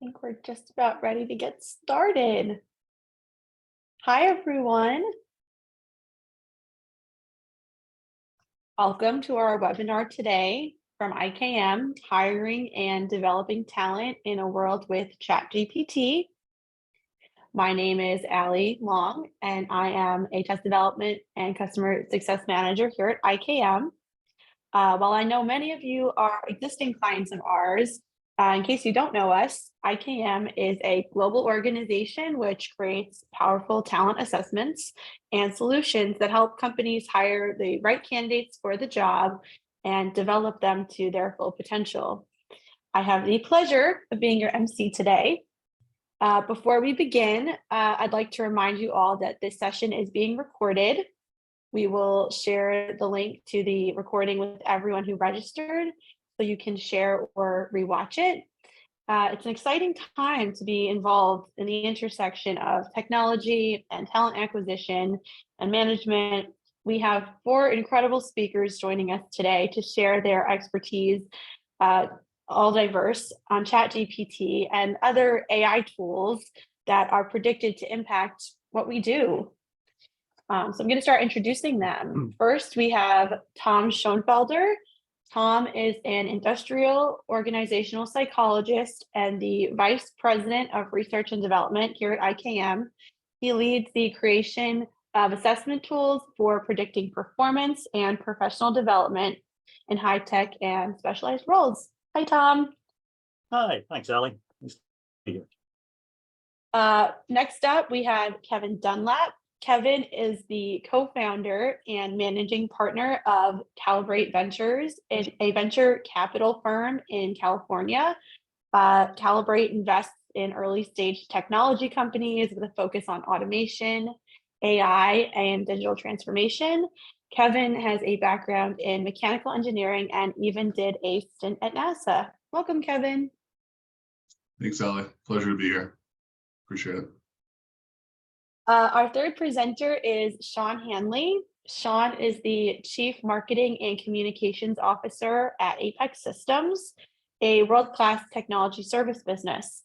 Think we're just about ready to get started. Hi, everyone. Welcome to our webinar today from IKM, Hiring and Developing Talent in a World with ChatGPT. My name is Alli Long, and I am a test development and customer success manager here at IKM. While I know many of you are existing clients of ours, in case you don't know us, IKM is a global organization which creates powerful talent assessments and solutions that help companies hire the right candidates for the job and develop them to their full potential. I have the pleasure of being your MC today. Before we begin, I'd like to remind you all that this session is being recorded. We will share the link to the recording with everyone who registered, so you can share or rewatch it. It's an exciting time to be involved in the intersection of technology and talent acquisition and management. We have 4 incredible speakers joining us today to share their expertise, all diverse, on ChatGPT and other AI tools that are predicted to impact what we do. So I'm going to start introducing them. First, we have Tom Schoenfelder. Tom is an industrial organizational psychologist and the vice president of research and development here at IKM. He leads the creation of assessment tools for predicting performance and professional development in high tech and specialized roles. Hi, Tom. Hi, thanks, Alli. Nice to be here. Next up, we have Kevin Dunlap. Kevin is the co-founder and managing partner of Calibrate Ventures, a venture capital firm in California. Calibrate invests in early stage technology companies with a focus on automation, AI, and digital transformation. Kevin has a background in mechanical engineering and even did a stint at NASA. Welcome, Kevin. Thanks, Alli. Pleasure to be here. Appreciate it. Our third presenter is Shawn Handley. Shawn is the Chief Marketing and Communications Officer at Apex Systems, a world-class technology service business.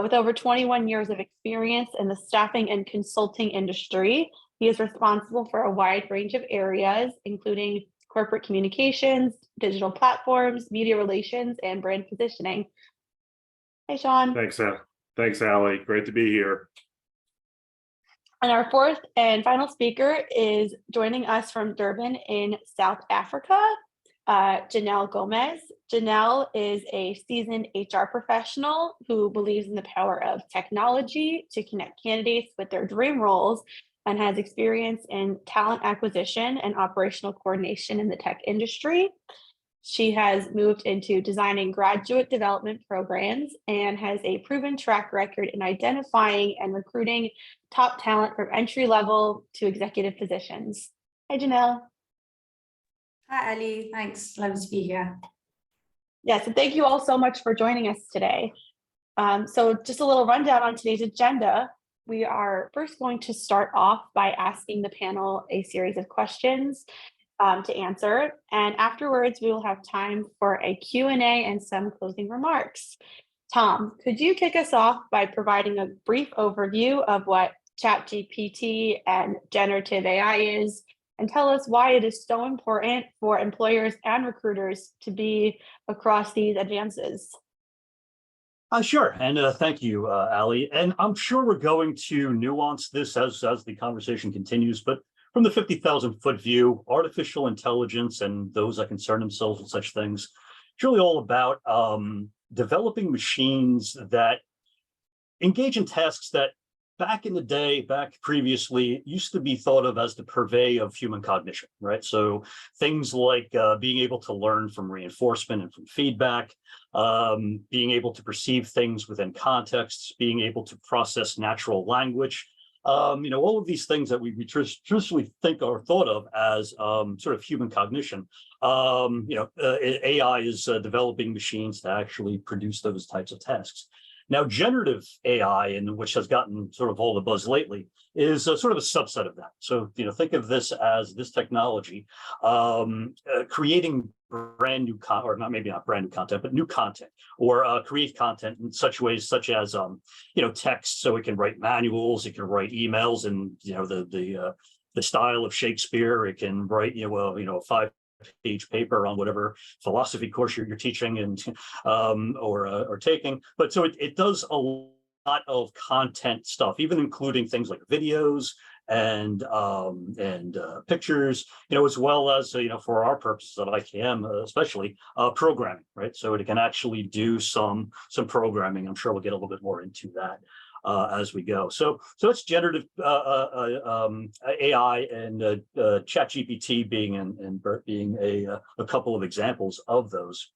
With over 21 years of experience in the staffing and consulting industry, he is responsible for a wide range of areas, including corporate communications, digital platforms, media relations, and brand positioning. Hey, Shawn. Thanks, Alli. Great to be here. And our fourth and final speaker is joining us from Durban in South Africa, Jonell Gomes. Jonell is a seasoned HR professional who believes in the power of technology to connect candidates with their dream roles and has experience in talent acquisition and operational coordination in the tech industry. She has moved into designing graduate development programs and has a proven track record in identifying and recruiting top talent from entry level to executive positions. Hi, Jonell. Hi, Alli. Thanks. Lovely to be here. Yes, and thank you all so much for joining us today. So just a little rundown on today's agenda. We are first going to start off by asking the panel a series of questions to answer. And afterwards, we will have time for a Q&A and some closing remarks. Tom, could you kick us off by providing a brief overview of what ChatGPT and generative AI is, and tell us why it is so important for employers and recruiters to be across these advances? Sure, and thank you, Alli. And I'm sure we're going to nuance this as the conversation continues, but from the 50,000-foot view, artificial intelligence and those that concern themselves with such things, it's really all about developing machines that engage in tasks that back in the day, back previously, used to be thought of as the purvey of human cognition, right? So things like being able to learn from reinforcement and from feedback, being able to perceive things within contexts, being able to process natural language, all of these things that we traditionally think are thought of as sort of human cognition. AI is developing machines to actually produce those types of tasks. Now, generative AI, and which has gotten sort of all the buzz lately, is sort of a subset of that. So, think of this as this technology creating brand new content, or maybe not brand new content, but new content, or create content in such ways, such as text. So it can write manuals, it can write emails, and the style of Shakespeare. It can write a 5-page paper on whatever philosophy course you're teaching and or taking. But so it does a lot of content stuff, even including things like videos and pictures, as well as for our purposes at IKM, especially programming, right? So it can actually do some programming. I'm sure we'll get a little bit more into that as we go. So it's generative AI, and ChatGPT being a couple of examples of those.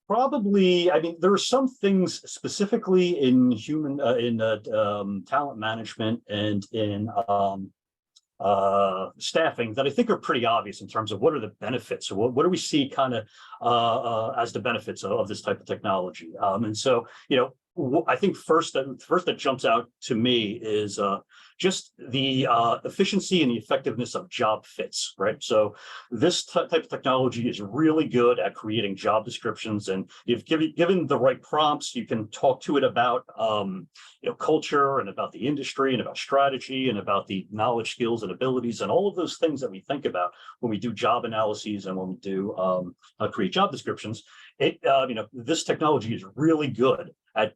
Probably, there are some things specifically in talent management and in staffing that I think are pretty obvious in terms of what are the benefits, or what do we see kind of as the benefits of this type of technology. And so, I think first that jumps out to me is just the efficiency and the effectiveness of job fits, right? So this type of technology is really good at creating job descriptions, and if given the right prompts, you can talk to it about culture, and about the industry, and about strategy, and about the knowledge, skills, and abilities, and all of those things that we think about when we do job analyses and when we do create job descriptions. This technology is really good at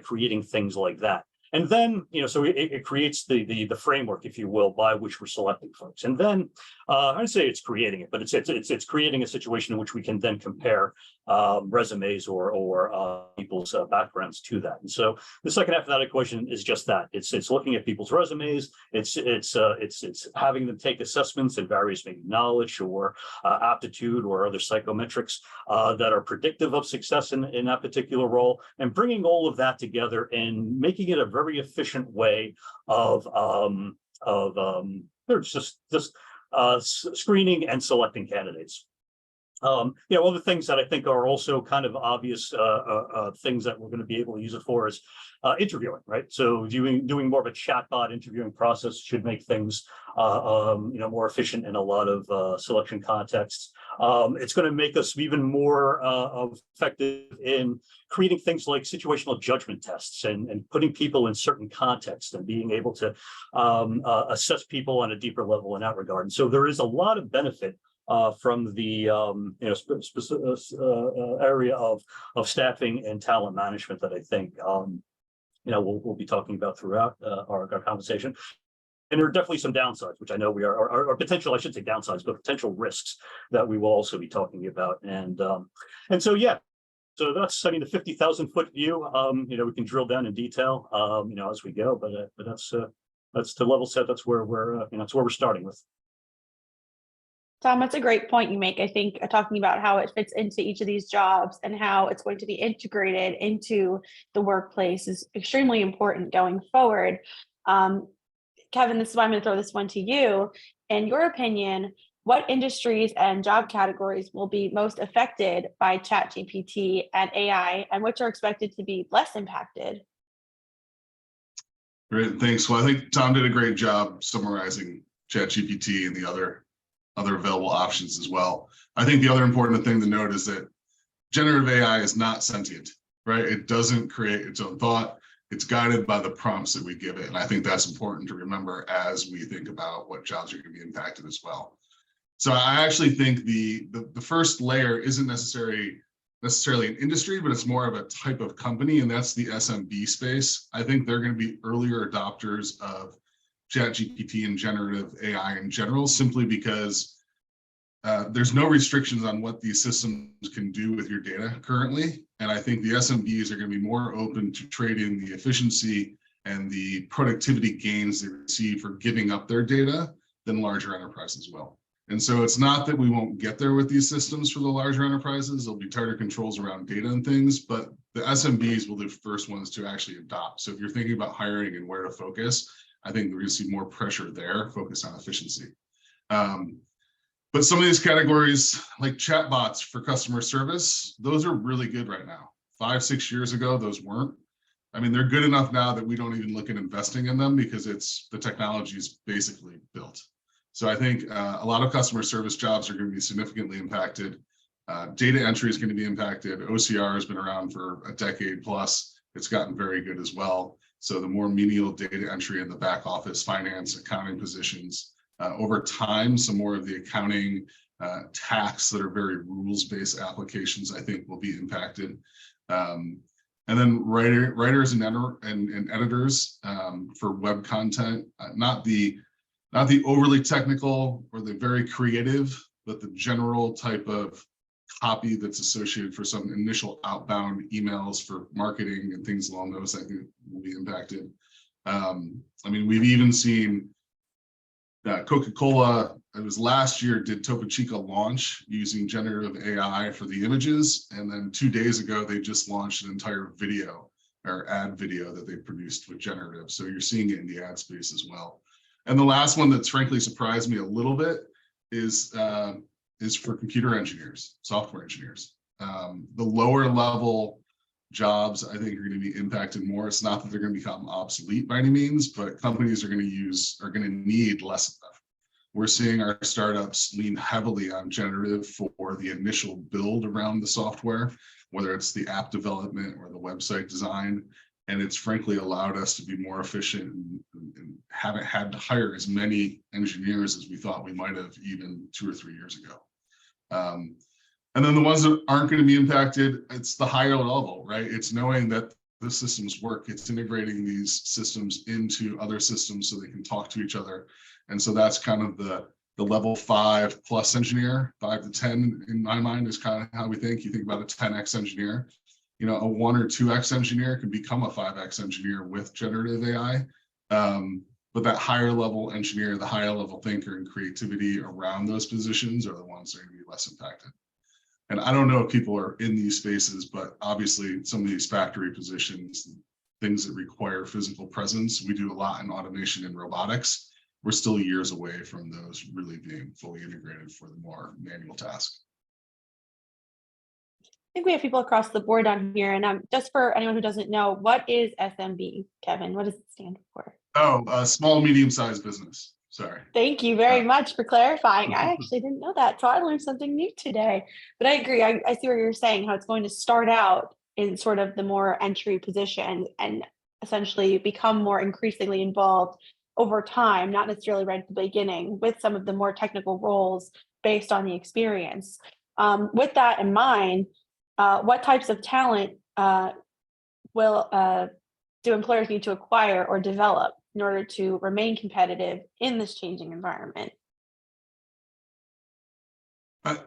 creating things like that. And then, so it creates the framework, if you will, by which we're selecting folks. And then I'd say it's creating it, but it's creating a situation in which we can then compare resumes or people's backgrounds to that. And so the second half of that equation is just that. It's looking at people's resumes. It's having them take assessments in various maybe knowledge or aptitude or other psychometrics that are predictive of success in that particular role, and bringing all of that together and making it a very efficient way of screening and selecting candidates. Other things that I think are also kind of obvious things that we're going to be able to use it for is interviewing, right? So doing more of a chatbot interviewing process should make things more efficient in a lot of selection contexts. It's going to make us even more effective in creating things like situational judgment tests and putting people in certain contexts and being able to assess people on a deeper level in that regard. And so there is a lot of benefit from the area of staffing and talent management that I think we'll be talking about throughout our conversation. And there are definitely some downsides, which I know we are, or potential, I should say downsides, but potential risks that we will also be talking about. And so, yeah, so that's, the 50,000-foot view. We can drill down in detail, as we go, but that's to level set. That's where we're starting with. Tom, that's a great point you make. I think talking about how it fits into each of these jobs and how it's going to be integrated into the workplace is extremely important going forward. Kevin, this is why I'm going to throw this one to you. In your opinion, what industries and job categories will be most affected by ChatGPT and AI, and which are expected to be less impacted? Great, thanks. Well, I think Tom did a great job summarizing ChatGPT and the other available options as well. I think the other important thing to note is that generative AI is not sentient, right? It doesn't create its own thought. It's guided by the prompts that we give it. And I think that's important to remember as we think about what jobs are going to be impacted as well. So I actually think the first layer isn't necessarily an industry, but it's more of a type of company, and that's the SMB space. I think they're going to be earlier adopters of ChatGPT and generative AI in general, simply because there's no restrictions on what these systems can do with your data currently. And I think the SMBs are going to be more open to trading the efficiency and the productivity gains they receive for giving up their data than larger enterprises will. And so it's not that we won't get there with these systems for the larger enterprises. There'll be tighter controls around data and things, but the SMBs will be the first ones to actually adopt. So if you're thinking about hiring and where to focus, I think we're going to see more pressure there, focus on efficiency. But some of these categories, like chatbots for customer service, those are really good right now. 5-6 years ago, those weren't. I mean, they're good enough now that we don't even look at investing in them because the technology is basically built. So I think a lot of customer service jobs are going to be significantly impacted. Data entry is going to be impacted. OCR has been around for a decade plus. It's gotten very good as well. So the more menial data entry in the back office, finance, accounting positions, over time, some more of the accounting, tax that are very rules-based applications, I think, will be impacted. And then writers and editors for web content, not the overly technical or the very creative, but the general type of copy that's associated for some initial outbound emails for marketing and things along those, I think, will be impacted. I mean, we've even seen Coca-Cola, it was last year, did Topo Chico launch using generative AI for the images. And then 2 days ago, they just launched an entire video or ad video that they produced with generative. So you're seeing it in the ad space as well. And the last one that's frankly surprised me a little bit is for computer engineers, software engineers. The lower level jobs, I think, are going to be impacted more. It's not that they're going to become obsolete by any means, but companies are going to need less of them. We're seeing our startups lean heavily on generative for the initial build around the software, whether it's the app development or the website design. And it's frankly allowed us to be more efficient and haven't had to hire as many engineers as we thought we might have even 2 or 3 years ago. And then the ones that aren't going to be impacted, it's the higher level, right? It's knowing that the systems work. It's integrating these systems into other systems so they can talk to each other. And so that's kind of the level 5+ engineer, 5 to 10 in my mind is kind of how we think. You think about a 10x engineer, you know, a 1 or 2x engineer can become a 5x engineer with generative AI. But that higher level engineer, the higher level thinker and creativity around those positions are the ones that are going to be less impacted. And I don't know if people are in these spaces, but obviously some of these factory positions, things that require physical presence, we do a lot in automation and robotics. We're still years away from those really being fully integrated for the more manual task. I think we have people across the board on here. And just for anyone who doesn't know, what is SMB, Kevin? What does it stand for? Oh, small, medium-sized business. Sorry. Thank you very much for clarifying. I actually didn't know that, so I learned something new today. But I agree. I see what you're saying, how it's going to start out in sort of the more entry position and essentially become more increasingly involved over time, not necessarily right at the beginning, with some of the more technical roles based on the experience. With that in mind, what types of talent do employers need to acquire or develop in order to remain competitive in this changing environment? I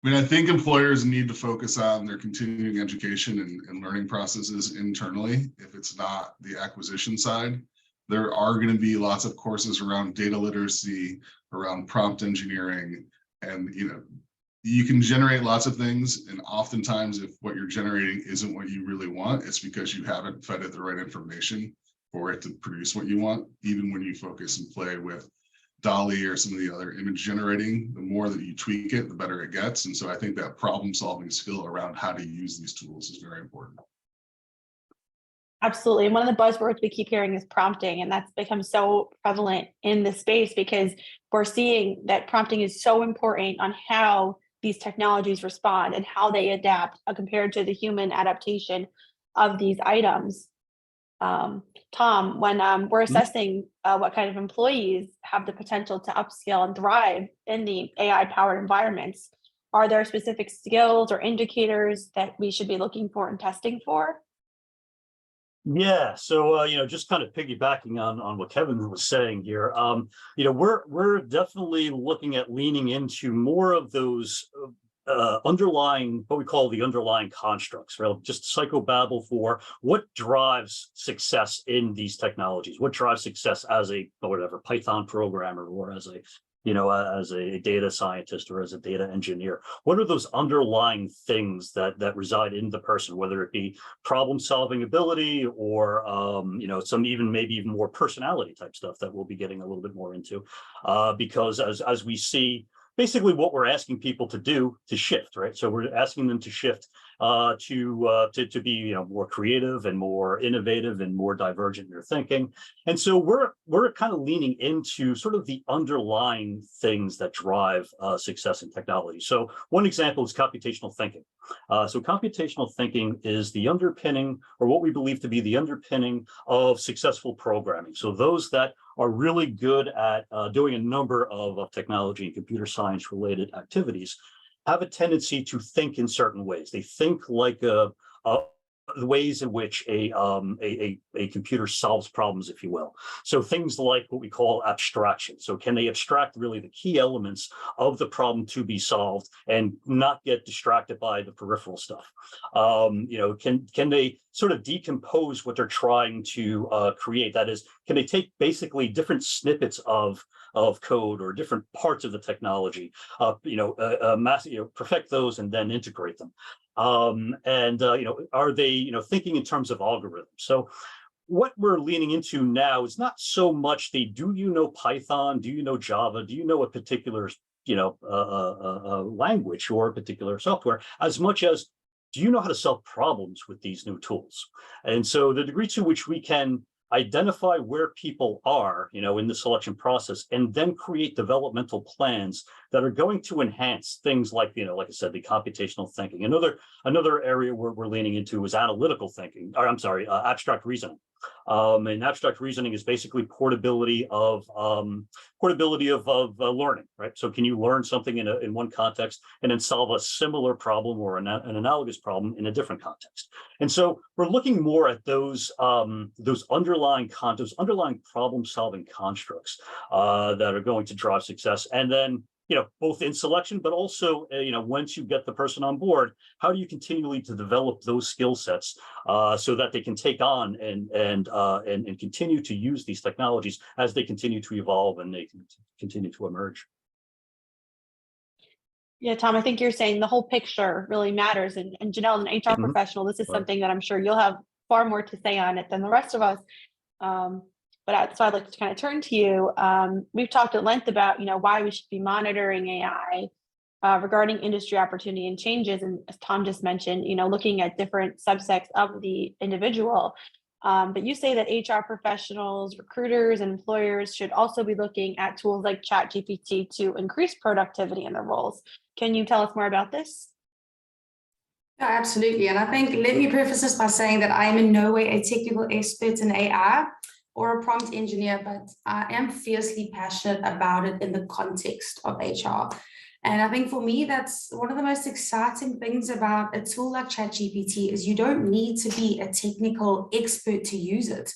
mean, I think employers need to focus on their continuing education and learning processes internally. If it's not the acquisition side, there are going to be lots of courses around data literacy, around prompt engineering, and you can generate lots of things. And oftentimes, if what you're generating isn't what you really want, it's because you haven't fed it the right information for it to produce what you want. Even when you focus and play with Dolly or some of the other image generating, the more that you tweak it, the better it gets. And so I think that problem solving skill around how to use these tools is very important. Absolutely. And one of the buzzwords we keep hearing is prompting, and that's become so prevalent in this space because we're seeing that prompting is so important on how these technologies respond and how they adapt compared to the human adaptation of these items. Tom, when we're assessing what kind of employees have the potential to upskill and thrive in the AI-powered environments, are there specific skills or indicators that we should be looking for and testing for? Yeah, so just kind of piggybacking on what Kevin was saying here, we're definitely looking at leaning into more of those underlying, what we call the underlying constructs, right? Just psychobabble for what drives success in these technologies, what drives success as a whatever Python programmer or as a as a data scientist or as a data engineer? What are those underlying things that reside in the person, whether it be problem solving ability or some maybe even more personality type stuff that we'll be getting a little bit more into, because as we see, basically what we're asking people to do to shift, right? So we're asking them to shift to be more creative and more innovative and more divergent in their thinking. And so we're kind of leaning into sort of the underlying things that drive success in technology. So one example is computational thinking. So computational thinking is the underpinning, or what we believe to be the underpinning of successful programming. So those that are really good at doing a number of technology and computer science related activities have a tendency to think in certain ways. They think like the ways in which a computer solves problems, if you will. So things like what we call abstraction. So can they abstract really the key elements of the problem to be solved and not get distracted by the peripheral stuff? Can they sort of decompose what they're trying to create? That is, can they take basically different snippets of code or different parts of the technology, perfect those and then integrate them? Are they, thinking in terms of algorithms? So what we're leaning into now is not so much do you know Python? Do you know Java? Do you know a particular, language or a particular software, as much as do you know how to solve problems with these new tools? And so the degree to which we can identify where people are, in the selection process, and then create developmental plans that are going to enhance things like, like I said, the computational thinking. Another area where we're leaning into is analytical thinking, or abstract reasoning. And abstract reasoning is basically portability of learning, right? So can you learn something in one context and then solve a similar problem or an analogous problem in a different context? And so we're looking more at those underlying problem solving constructs that are going to drive success. And then both in selection, but also, once you get the person on board, how do you continually to develop those skill sets so that they can take on and continue to use these technologies as they continue to evolve and they can continue to emerge? Yeah, Tom, I think you're saying the whole picture really matters. And Jonell, an HR professional, this is something that I'm sure you'll have far more to say on it than the rest of us. So I'd like to kind of turn to you. We've talked at length about, why we should be monitoring AI regarding industry opportunity and changes. And as Tom just mentioned, looking at different subsets of the individual. But you say that HR professionals, recruiters, and employers should also be looking at tools like ChatGPT to increase productivity in their roles. Can you tell us more about this? Yeah, absolutely. And I think, let me preface this by saying that I am in no way a technical expert in AI or a prompt engineer, but I am fiercely passionate about it in the context of HR. And I think for me, that's one of the most exciting things about a tool like ChatGPT is you don't need to be a technical expert to use it.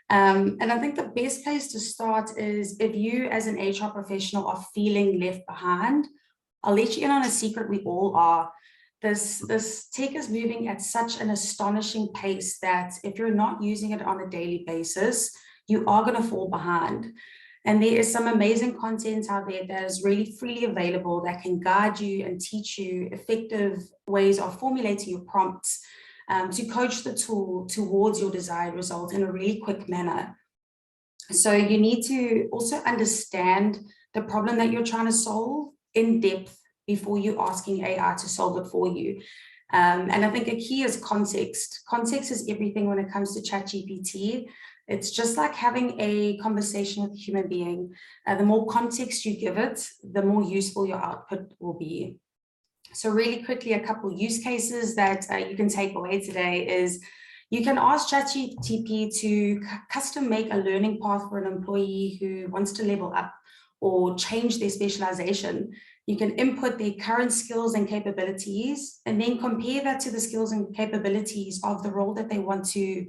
And I think the best place to start is if you as an HR professional are feeling left behind. I'll let you in on a secret, we all are. This tech is moving at such an astonishing pace that if you're not using it on a daily basis, you are going to fall behind. And there is some amazing content out there that is really freely available that can guide you and teach you effective ways of formulating your prompts to coach the tool towards your desired result in a really quick manner. So you need to also understand the problem that you're trying to solve in depth before you asking AI to solve it for you. And I think a key is context. Context is everything when it comes to ChatGPT. It's just like having a conversation with a human being. The more context you give it, the more useful your output will be. So really quickly, a couple of use cases that you can take away today is you can ask ChatGPT to custom make a learning path for an employee who wants to level up or change their specialization. You can input their current skills and capabilities and then compare that to the skills and capabilities of the role that they want to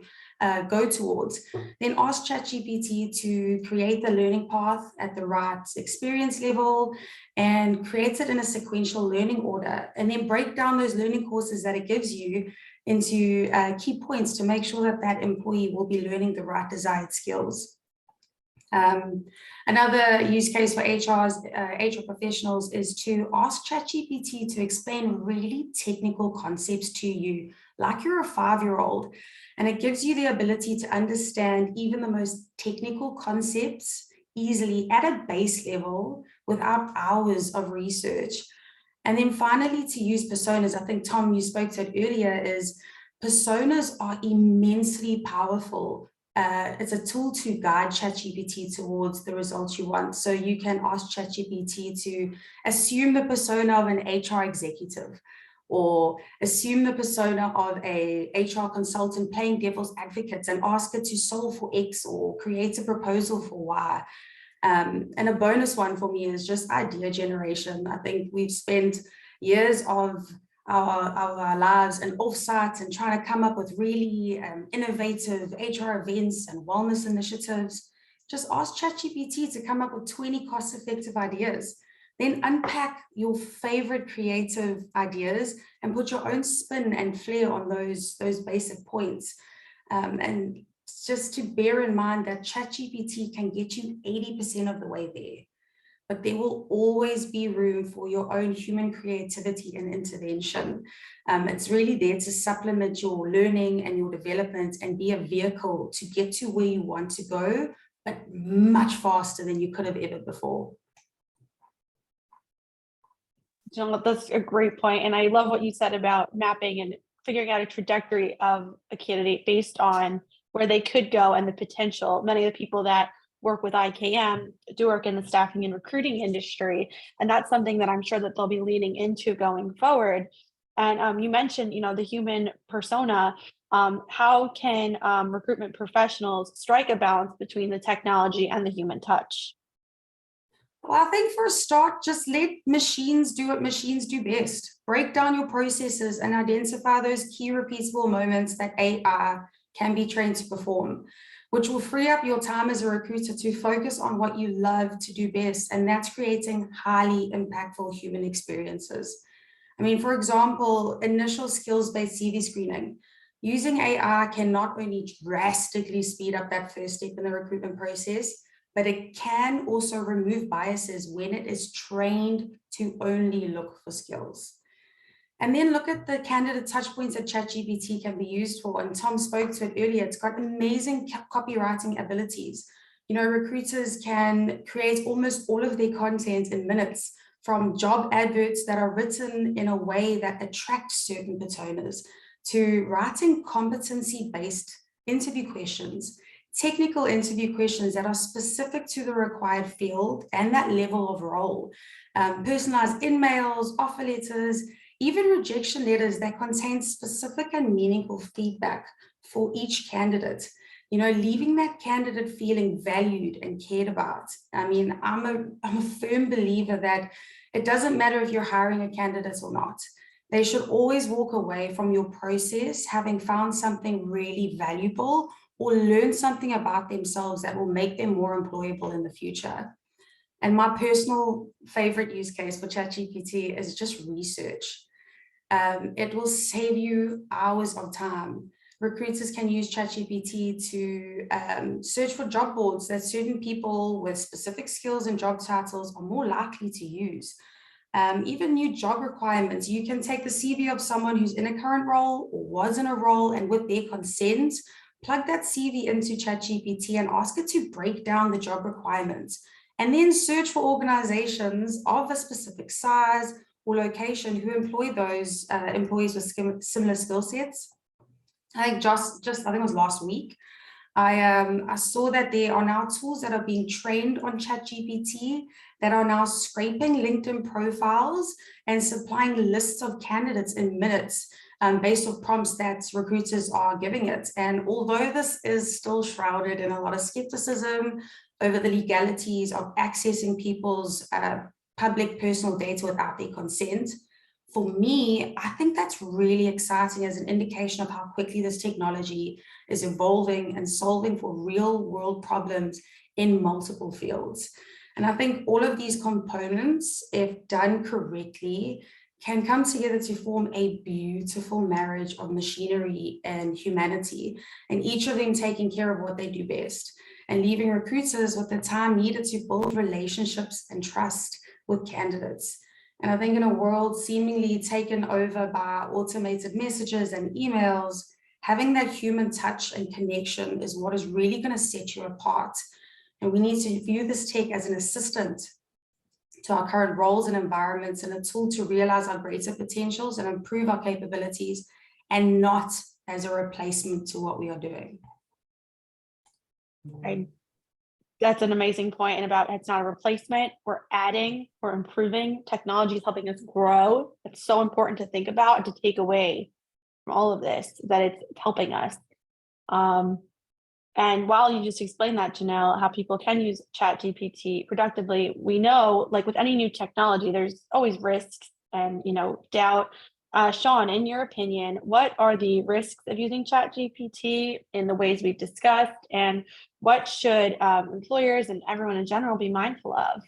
go towards. Then ask ChatGPT to create the learning path at the right experience level and create it in a sequential learning order, and then break down those learning courses that it gives you into key points to make sure that that employee will be learning the right desired skills. Another use case for HR professionals is to ask ChatGPT to explain really technical concepts to you, like you're a 5-year-old, and it gives you the ability to understand even the most technical concepts easily at a base level without hours of research. And then finally, to use personas, I think, Tom, you spoke to it earlier, is personas are immensely powerful. It's a tool to guide ChatGPT towards the results you want. So you can ask ChatGPT to assume the persona of an HR executive, or assume the persona of a HR consultant playing devil's advocate and ask it to solve for X or create a proposal for Y. And a bonus one for me is just idea generation. I think we've spent years of our lives and offsites and trying to come up with really innovative HR events and wellness initiatives. Just ask ChatGPT to come up with 20 cost-effective ideas. Then unpack your favorite creative ideas and put your own spin and flair on those basic points. And just to bear in mind that ChatGPT can get you 80% of the way there, but there will always be room for your own human creativity and intervention. It's really there to supplement your learning and your development and be a vehicle to get to where you want to go, but much faster than you could have ever before. Jonell, that's a great point. And I love what you said about mapping and figuring out a trajectory of a candidate based on where they could go and the potential. Many of the people that work with IKM do work in the staffing and recruiting industry. And that's something that I'm sure that they'll be leaning into going forward. And you mentioned, the human persona. How can recruitment professionals strike a balance between the technology and the human touch? Well, I think for a start, just let machines do what machines do best. Break down your processes and identify those key repeatable moments that AI can be trained to perform, which will free up your time as a recruiter to focus on what you love to do best, and that's creating highly impactful human experiences. I mean, for example, initial skills-based CV screening. Using AI can not only drastically speed up that first step in the recruitment process, but it can also remove biases when it is trained to only look for skills. And then look at the candidate touch points that ChatGPT can be used for. And Tom spoke to it earlier. It's got amazing copywriting abilities. Recruiters can create almost all of their content in minutes, from job adverts that are written in a way that attracts certain personas, to writing competency-based interview questions, technical interview questions that are specific to the required field and that level of role, personalized emails, offer letters, even rejection letters that contain specific and meaningful feedback for each candidate, leaving that candidate feeling valued and cared about. I mean, I'm a firm believer that it doesn't matter if you're hiring a candidate or not. They should always walk away from your process having found something really valuable or learn something about themselves that will make them more employable in the future. And my personal favorite use case for ChatGPT is just research. It will save you hours of time. Recruiters can use ChatGPT to search for job boards that certain people with specific skills and job titles are more likely to use. Even new job requirements. You can take the CV of someone who's in a current role or was in a role, and with their consent, plug that CV into ChatGPT and ask it to break down the job requirements, and then search for organizations of a specific size or location who employ those employees with similar skill sets. I think I think it was last week, I saw that there are now tools that are being trained on ChatGPT that are now scraping LinkedIn profiles and supplying lists of candidates in minutes based on prompts that recruiters are giving it. And although this is still shrouded in a lot of skepticism over the legalities of accessing people's public personal data without their consent, for me, I think that's really exciting as an indication of how quickly this technology is evolving and solving for real world problems in multiple fields. And I think all of these components, if done correctly, can come together to form a beautiful marriage of machinery and humanity, and each of them taking care of what they do best. and leaving recruiters with the time needed to build relationships and trust with candidates. And I think in a world seemingly taken over by automated messages and emails, having that human touch and connection is what is really going to set you apart. And we need to view this tech as an assistant to our current roles and environments, and a tool to realize our greater potentials and improve our capabilities, and not as a replacement to what we are doing. Right. That's an amazing point. And about it's not a replacement. We're adding, we're improving. Technology is helping us grow. It's so important to think about and to take away from all of this, that it's helping us. And while you just explained that, Jonell, how people can use ChatGPT productively, we know, like with any new technology, there's always risks and, doubt. Shawn, in your opinion, what are the risks of using ChatGPT in the ways we've discussed, and what should employers and everyone in general be mindful of?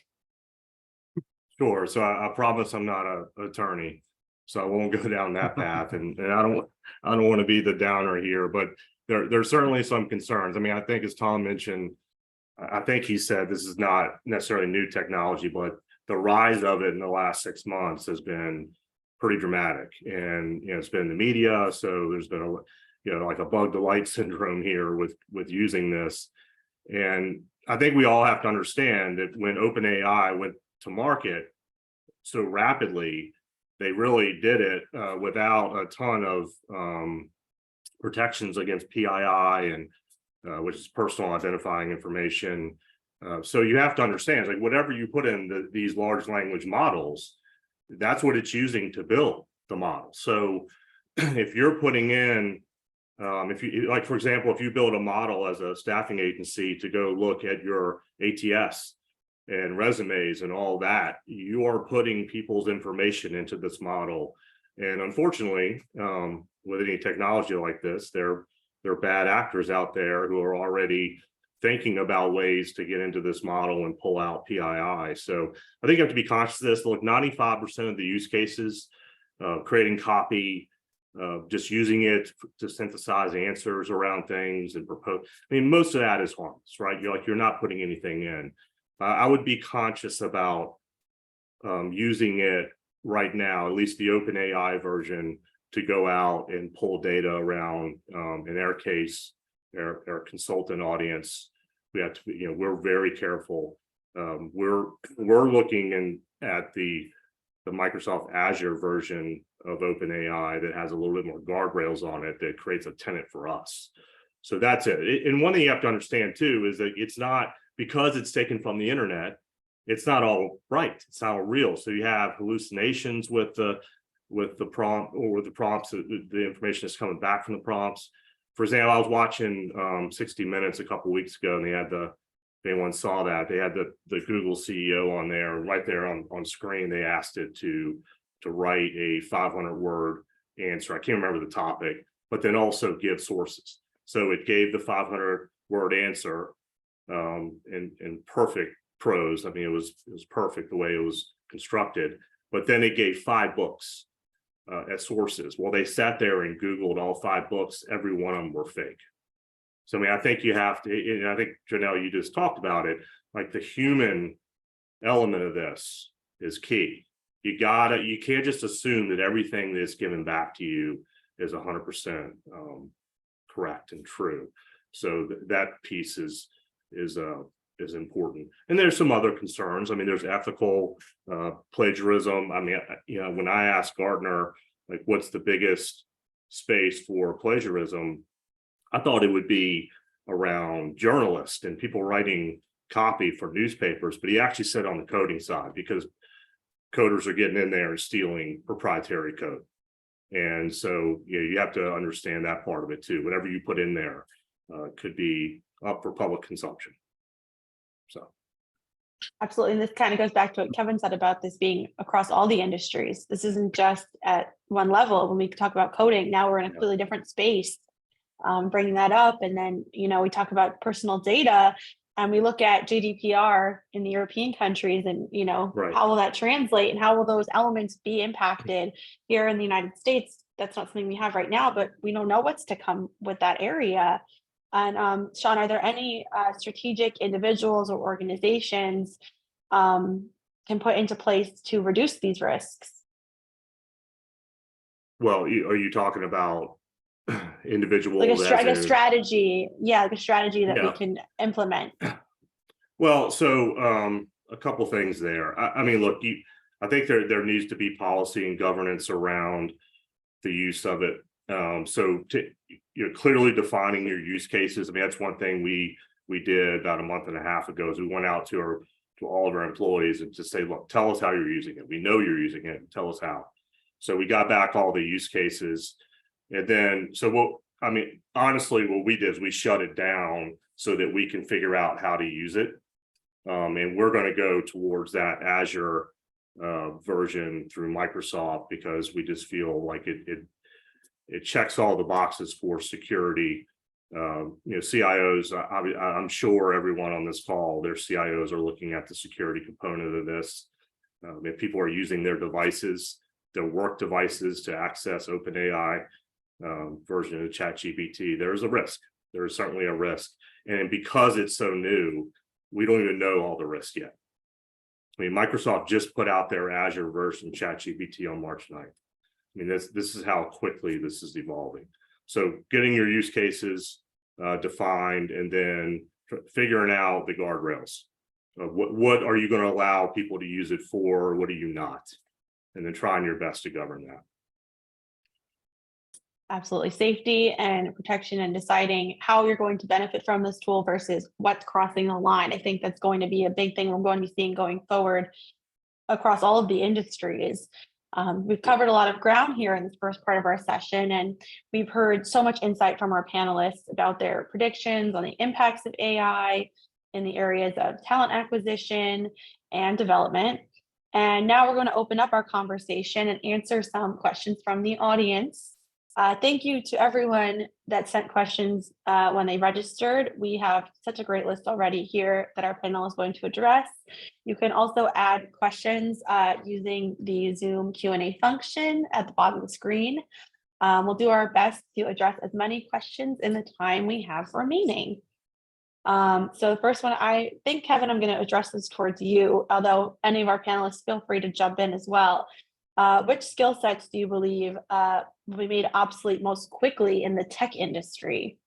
Sure. So I promise I'm not an attorney, so I won't go down that path. And I don't want to be the downer here, but there's certainly some concerns. I mean, I think as Tom mentioned, I think he said this is not necessarily new technology, but the rise of it in the last 6 months has been pretty dramatic. And, it's been in the media. So there's been like a bug delight syndrome here with using this. And I think we all have to understand that when OpenAI went to market so rapidly, they really did it without a ton of protections against PII, and which is personal identifying information. So you have to understand, like whatever you put in these large language models, that's what it's using to build the model. So if you're putting in, if you like, for example, if you build a model as a staffing agency to go look at your ATS and resumes and all that, you are putting people's information into this model. And unfortunately, with any technology like this, there are bad actors out there who are already thinking about ways to get into this model and pull out PII. So I think you have to be conscious of this. Look, 95% of the use cases, creating copy, just using it to synthesize answers around things and propose. I mean, most of that is harmless, right? You're not putting anything in. I would be conscious about using it right now, at least the OpenAI version, to go out and pull data around, in our case, our consultant audience. We have to be, we're very careful. We're looking at the Microsoft Azure version of OpenAI that has a little bit more guardrails on it that creates a tenant for us. So that's it. And one thing you have to understand too is that it's not, because it's taken from the internet, it's not all right. It's not all real. So you have hallucinations with the prompt, or with the prompts, the information that's coming back from the prompts. For example, I was watching 60 Minutes a couple of weeks ago, and they had if anyone saw that, they had the Google CEO on there, right there on screen. They asked it to write a 500-word answer. I can't remember the topic, but then also give sources. So it gave the 500-word answer in perfect prose. I mean, it was perfect the way it was constructed. But then it gave 5 books as sources. Well, they sat there and Googled all 5 books. Every one of them were fake. So, I mean, I think you have to, and I think, Jonell, you just talked about it, like the human element of this is key. You can't just assume that everything that's given back to you is 100% correct and true. So that piece is important. And there's some other concerns. I mean, there's ethical plagiarism. I mean, when I asked Gartner, like, what's the biggest space for plagiarism, I thought it would be around journalists and people writing copy for newspapers, but he actually said on the coding side, because coders are getting in there and stealing proprietary code. And so you have to understand that part of it too. Whatever you put in there could be up for public consumption. So. Absolutely. And this kind of goes back to what Kevin said about this being across all the industries. This isn't just at one level. When we talk about coding, now we're in a completely different space, bringing that up. And then, we talk about personal data, and we look at GDPR in the European countries, and, Right. How will that translate, and how will those elements be impacted here in the United States? That's not something we have right now, but we don't know what's to come with that area. And Shawn, are there any strategic individuals or organizations can put into place to reduce these risks? Well, are you talking about individuals? Like a strategy, yeah, like a strategy that we can implement. Well, so a couple things there. I mean, look, I think there needs to be policy and governance around the use of it. So you're clearly defining your use cases. I mean, that's one thing we did about a month and a half ago is we went out to all of our employees and just say, look, tell us how you're using it. We know you're using it. Tell us how. So we got back all the use cases. And then, honestly, what we did is we shut it down so that we can figure out how to use it. And we're going to go towards that Azure version through Microsoft because we just feel like it checks all the boxes for security. CIOs, I'm sure everyone on this call, their CIOs are looking at the security component of this. If people are using their devices, their work devices to access OpenAI version of ChatGPT, there is a risk. There is certainly a risk. And because it's so new, we don't even know all the risk yet. I mean, Microsoft just put out their Azure version of ChatGPT on March 9th. I mean, this is how quickly this is evolving. So getting your use cases defined and then figuring out the guardrails. What are you going to allow people to use it for? What are you not? And then trying your best to govern that. Absolutely. Safety and protection and deciding how you're going to benefit from this tool versus what's crossing the line. I think that's going to be a big thing we're going to be seeing going forward across all of the industries. We've covered a lot of ground here in this first part of our session, and we've heard so much insight from our panelists about their predictions on the impacts of AI in the areas of talent acquisition and development. And now we're going to open up our conversation and answer some questions from the audience. Thank you to everyone that sent questions when they registered. We have such a great list already here that our panel is going to address. You can also add questions using the Zoom Q&A function at the bottom of the screen. We'll do our best to address as many questions in the time we have remaining. So the first one, I think, Kevin, I'm going to address this towards you, although any of our panelists feel free to jump in as well. Which skill sets do you believe will be made obsolete most quickly in the tech industry?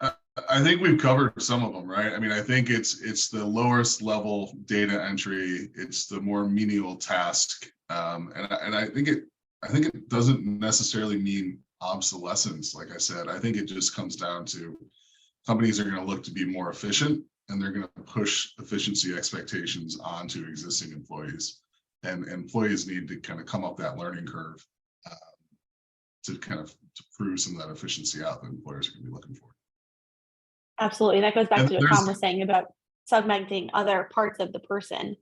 I think we've covered some of them, right? I mean, I think it's the lowest level data entry. It's the more menial task, and I think it doesn't necessarily mean obsolescence. Like I said, I think it just comes down to companies are going to look to be more efficient, and they're going to push efficiency expectations onto existing employees. And employees need to kind of come up that learning curve to prove some of that efficiency out that employers are going to be looking for. Absolutely. That goes back to what Tom was saying about segmenting other parts of the person.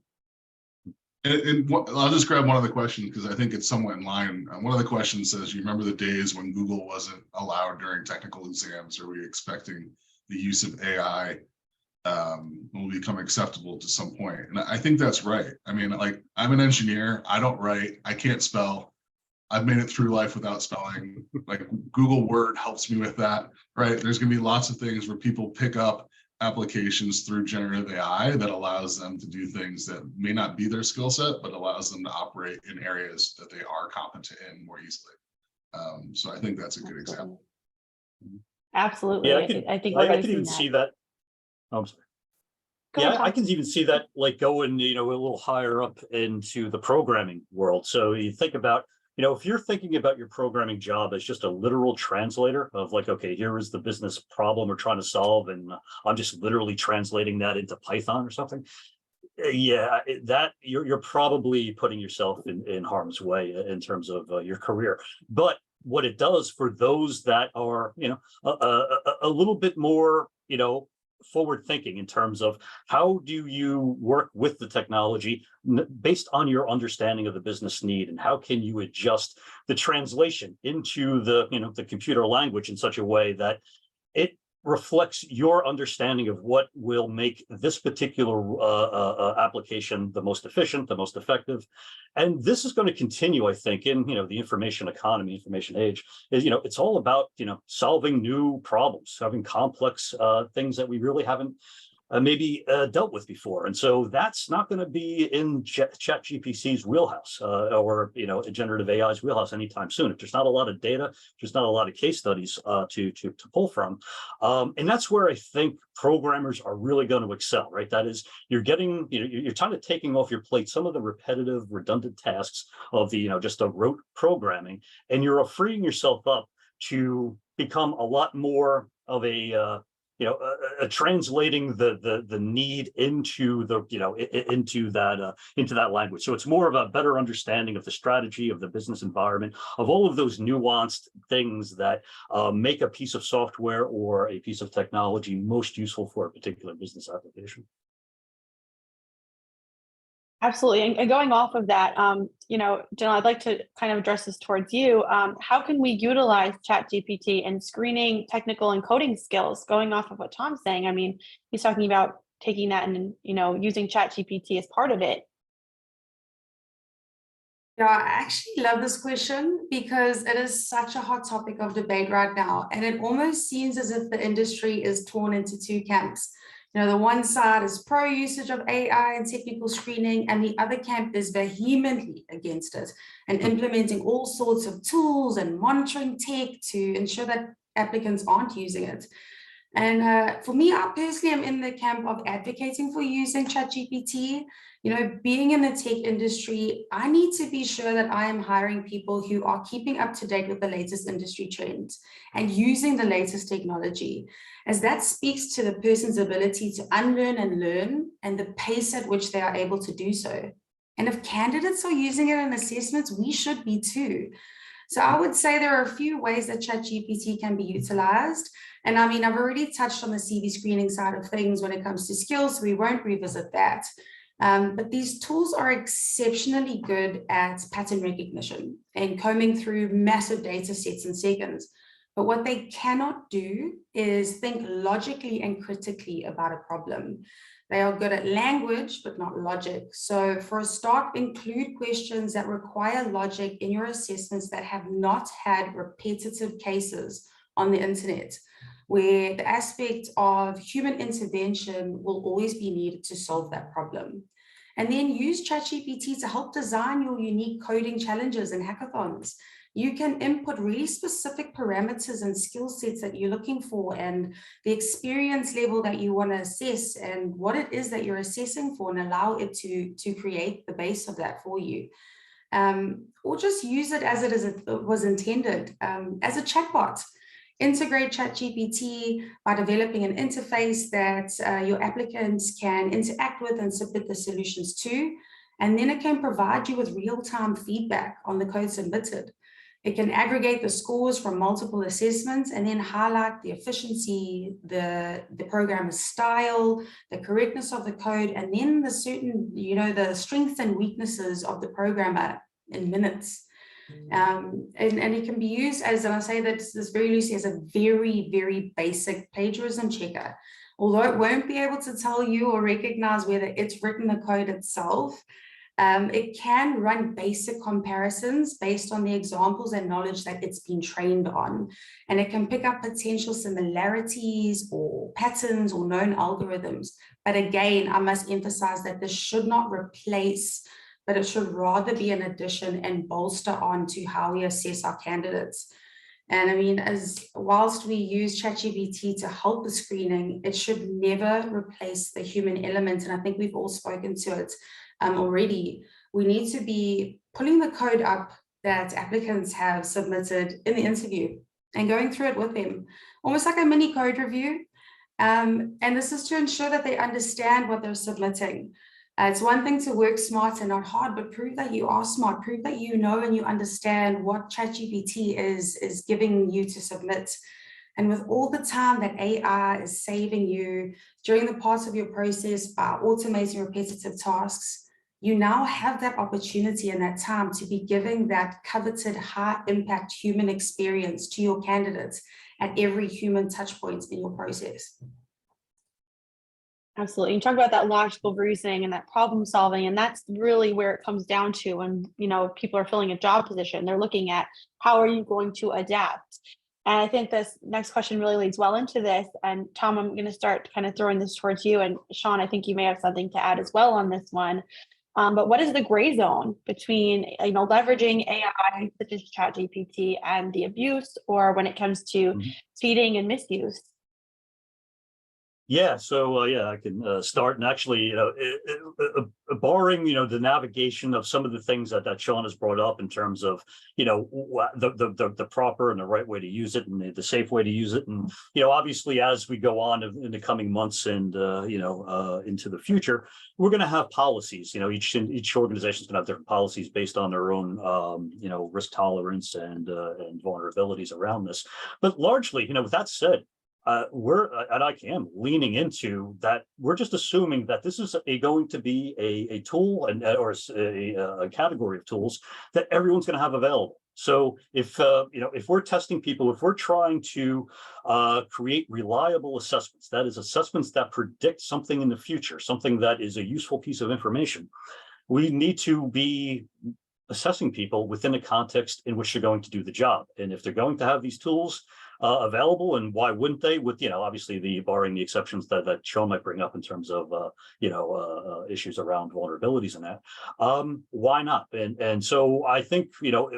And I'll just grab one of the questions because I think it's somewhat in line. One of the questions says, you remember the days when Google wasn't allowed during technical exams? Are we expecting the use of AI will become acceptable to some point? And I think that's right. I mean, like, I'm an engineer. I don't write. I can't spell. I've made it through life without spelling. Like, Google Word helps me with that, right? There's going to be lots of things where people pick up applications through generative AI that allows them to do things that may not be their skill set, but allows them to operate in areas that they are competent in more easily. So I think that's a good example. Absolutely. Yeah, I think I can even see that. I'm sorry. Yeah, I can even see that, like, going, a little higher up into the programming world. So you think about, if you're thinking about your programming job as just a literal translator of, like, okay, here is the business problem we're trying to solve, and I'm just literally translating that into Python or something. Yeah, that you're probably putting yourself in harm's way in terms of your career. But what it does for those that are, a little bit more, forward thinking in terms of how do you work with the technology based on your understanding of the business need, and how can you adjust the translation into the the computer language in such a way that it reflects your understanding of what will make this particular application the most efficient, the most effective. And this is going to continue, I think, in the information economy, information age. Is it's all about solving new problems, solving complex things that we really haven't maybe dealt with before. And so that's not going to be in ChatGPT's wheelhouse or generative AI's wheelhouse anytime soon. If there's not a lot of data, there's not a lot of case studies to pull from. And that's where I think programmers are really going to excel, right? That is, you're getting, you're kind of taking off your plate some of the repetitive, redundant tasks of the, just a rote programming, and you're freeing yourself up to become a lot more of a translating the need into the into that language. So it's more of a better understanding of the strategy of the business environment, of all of those nuanced things that make a piece of software or a piece of technology most useful for a particular business application. Absolutely. And going off of that, Jonell, I'd like to kind of address this towards you. How can we utilize ChatGPT in screening technical and coding skills? Going off of what Tom's saying, I mean, he's talking about taking that and, using ChatGPT as part of it. Yeah, I actually love this question because it is such a hot topic of debate right now. And it almost seems as if the industry is torn into two camps. The one side is pro usage of AI and technical screening, and the other camp is vehemently against it and implementing all sorts of tools and monitoring tech to ensure that applicants aren't using it. And for me, I personally am in the camp of advocating for using ChatGPT. Being in the tech industry, I need to be sure that I am hiring people who are keeping up to date with the latest industry trends and using the latest technology, as that speaks to the person's ability to unlearn and learn and the pace at which they are able to do so. And if candidates are using it in assessments, we should be too. So I would say there are a few ways that ChatGPT can be utilized. And I mean, I've already touched on the CV screening side of things when it comes to skills, so we won't revisit that. But these tools are exceptionally good at pattern recognition and combing through massive data sets in seconds. But what they cannot do is think logically and critically about a problem. They are good at language, but not logic. So for a start, include questions that require logic in your assessments that have not had repetitive cases on the internet, where the aspect of human intervention will always be needed to solve that problem. And then use ChatGPT to help design your unique coding challenges and hackathons. You can input really specific parameters and skill sets that you're looking for and the experience level that you want to assess and what it is that you're assessing for, and allow it to create the base of that for you. Or just use it as it was intended, as a chatbot. Integrate ChatGPT by developing an interface that your applicants can interact with and submit the solutions to. And then it can provide you with real-time feedback on the code submitted. It can aggregate the scores from multiple assessments and then highlight the efficiency, the programmer's style, the correctness of the code, and then the certain, the strengths and weaknesses of the programmer in minutes. And it can be used as, and I say this very loosely, as a very, very basic plagiarism checker. Although it won't be able to tell you or recognize whether it's written the code itself, it can run basic comparisons based on the examples and knowledge that it's been trained on. And it can pick up potential similarities or patterns or known algorithms. But again, I must emphasize that this should not replace, but it should rather be an addition and bolster on to how we assess our candidates. And I mean, whilst we use ChatGPT to help the screening, it should never replace the human element. And I think we've all spoken to it already. We need to be pulling the code up that applicants have submitted in the interview and going through it with them, almost like a mini code review. And this is to ensure that they understand what they're submitting. It's one thing to work smart and not hard, but prove that you are smart, prove that you know and you understand what ChatGPT is giving you to submit. And with all the time that AI is saving you during the parts of your process by automating repetitive tasks, you now have that opportunity and that time to be giving that coveted high impact human experience to your candidates at every human touch point in your process. Absolutely. You talk about that logical reasoning and that problem solving, and that's really where it comes down to when, people are filling a job position. They're looking at how are you going to adapt? And I think this next question really leads well into this. And Tom, I'm going to start kind of throwing this towards you. And Shawn, I think you may have something to add as well on this one. But what is the gray zone between, leveraging AI such as ChatGPT and the abuse, or when it comes to feeding and misuse? Yeah, so I can start, and actually, barring the navigation of some of the things that Shawn has brought up in terms of the proper and the right way to use it and the safe way to use it, and obviously as we go on in the coming months and into the future, we're going to have policies. Each organization is going to have different policies based on their own risk tolerance and vulnerabilities around this. But largely, with that said, we're at ICAM leaning into that. We're just assuming that this is going to be a tool or a category of tools that everyone's going to have available. So if we're testing people, if we're trying to create reliable assessments, that is assessments that predict something in the future, something that is a useful piece of information, we need to be assessing people within a context in which they're going to do the job. And if they're going to have these tools available, and why wouldn't they, with obviously barring the exceptions that Shawn might bring up in terms of issues around vulnerabilities and that, why not? And so I think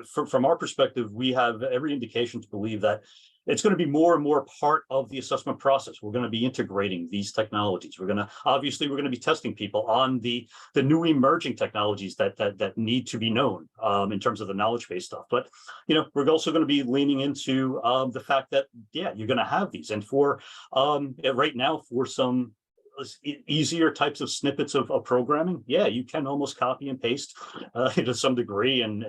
from our perspective, we have every indication to believe that it's going to be more and more part of the assessment process. We're going to be integrating these technologies. We're going to be testing people on the new emerging technologies that need to be known in terms of the knowledge base stuff. But we're also going to be leaning into the fact that you're going to have these, and for right now, for some easier types of snippets of programming, you can almost copy and paste to some degree and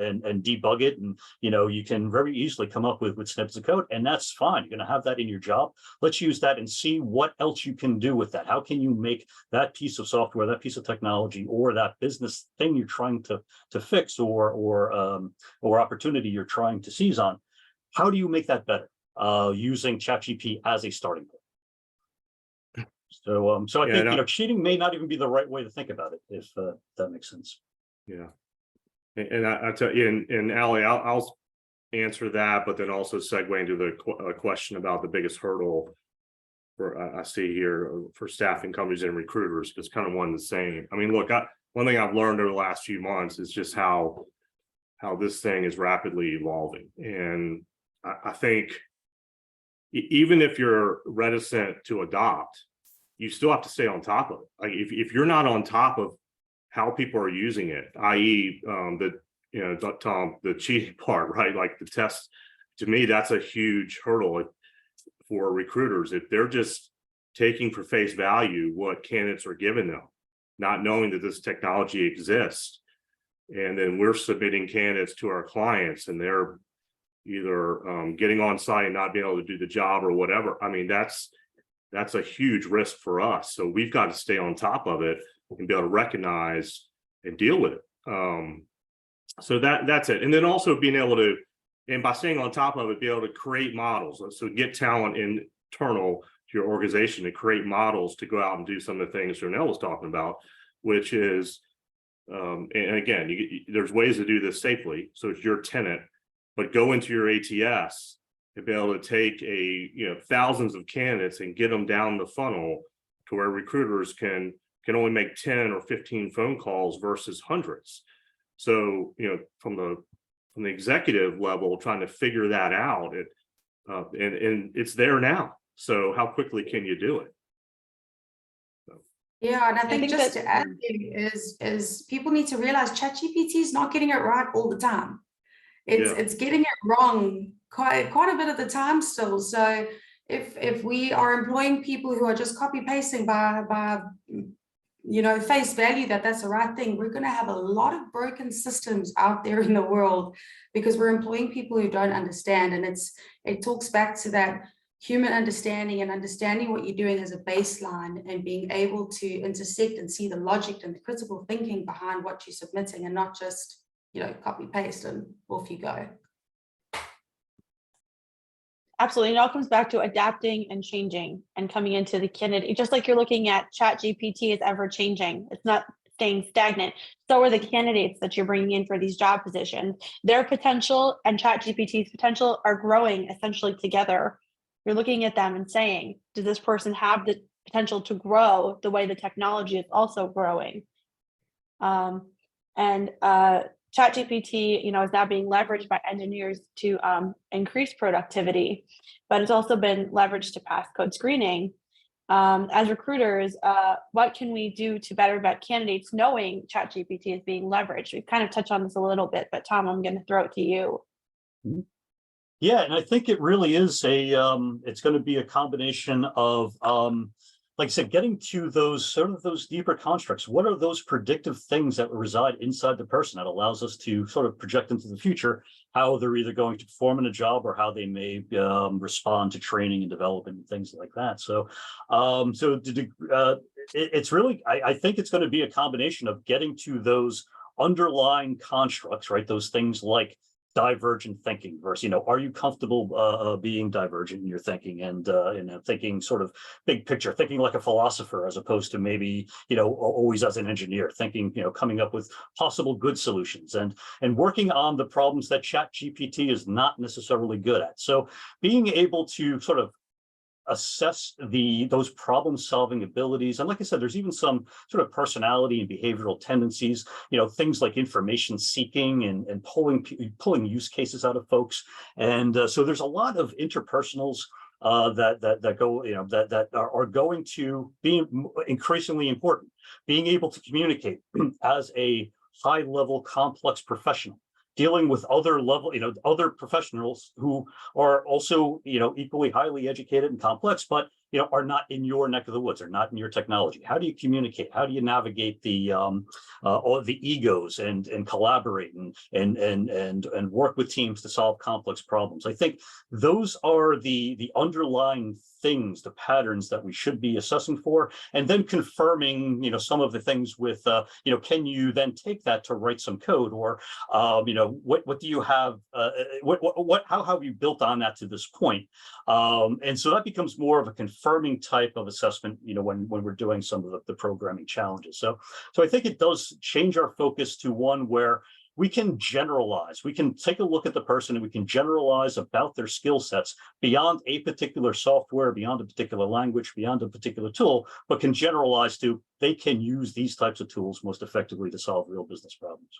debug it, and you can very easily come up with snippets of code, and that's fine. You're going to have that in your job. Let's use that and see what else you can do with that. How can you make that piece of software, that piece of technology, or that business thing you're trying to fix, or opportunity you're trying to seize on, how do you make that better using ChatGPT as a starting point? So I think cheating may not even be the right way to think about it, if that makes sense. Yeah, and I tell you, and Alli, I'll answer that, but then also segue into the question about the biggest hurdle for I see here for staffing companies and recruiters. It's kind of one and the same. I mean, look, one thing I've learned over the last few months is just how this thing is rapidly evolving, and I think even if you're reticent to adopt, you still have to stay on top of it. Like if you're not on top of how people are using it, i.e. Tom, the cheating part, right? Like the test, to me, that's a huge hurdle for recruiters. If they're just taking for face value what candidates are giving them, not knowing that this technology exists, and then we're submitting candidates to our clients and they're either getting on site and not being able to do the job or whatever. I mean, that's a huge risk for us. So we've got to stay on top of it and be able to recognize and deal with it. So that's it. And then also being able to, and by staying on top of it, be able to create models. So get talent internal to your organization to create models to go out and do some of the things Jonell was talking about, which is, and again, there's ways to do this safely. So it's your tenant, but go into your ATS to be able to take thousands of candidates and get them down the funnel to where recruiters can only make 10 or 15 phone calls versus hundreds. So from the executive level, trying to figure that out, and it's there now. So how quickly can you do it? Yeah, and I think just to add is people need to realize ChatGPT is not getting it right all the time. It's getting it wrong quite a bit of the time still. So if we are employing people who are just copy pasting by face value that's the right thing, we're going to have a lot of broken systems out there in the world because we're employing people who don't understand. And it talks back to that human understanding and understanding what you're doing as a baseline and being able to intersect and see the logic and the critical thinking behind what you're submitting and not just, copy paste and off you go. Absolutely. It all comes back to adapting and changing and coming into the candidate. Just like you're looking at ChatGPT is ever changing. It's not staying stagnant. So are the candidates that you're bringing in for these job positions. Their potential and ChatGPT's potential are growing essentially together. You're looking at them and saying, does this person have the potential to grow the way the technology is also growing? ChatGPT, is now being leveraged by engineers to increase productivity, but it's also been leveraged to pass code screening. As recruiters, what can we do to better vet candidates knowing ChatGPT is being leveraged? We've kind of touched on this a little bit, but Tom, I'm going to throw it to you. Yeah, and I think it really is it's going to be a combination of, like I said, getting to those deeper constructs. What are those predictive things that reside inside the person that allows us to sort of project into the future how they're either going to perform in a job or how they may respond to training and development and things like that. So, it's really, I think it's going to be a combination of getting to those underlying constructs, right? Those things like divergent thinking versus, are you comfortable being divergent in your thinking and thinking sort of big picture, thinking like a philosopher as opposed to maybe, always as an engineer, thinking, coming up with possible good solutions and working on the problems that ChatGPT is not necessarily good at. So being able to sort of assess those problem-solving abilities. And like I said, there's even some sort of personality and behavioral tendencies, things like information seeking and pulling use cases out of folks. And so there's a lot of interpersonals that go, that are going to be increasingly important. Being able to communicate as a high-level complex professional, dealing with other professionals who are also, equally highly educated and complex, but, are not in your neck of the woods, are not in your technology. How do you communicate? How do you navigate all the egos and collaborate and work with teams to solve complex problems? I think those are the underlying things, the patterns that we should be assessing for, and then confirming, some of the things with, can you then take that to write some code, or, what do you have? How have you built on that to this point? And so that becomes more of a confirming type of assessment, when we're doing some of the programming challenges. So I think it does change our focus to one where we can generalize. We can take a look at the person and we can generalize about their skill sets beyond a particular software, beyond a particular language, beyond a particular tool, but can generalize to they can use these types of tools most effectively to solve real business problems.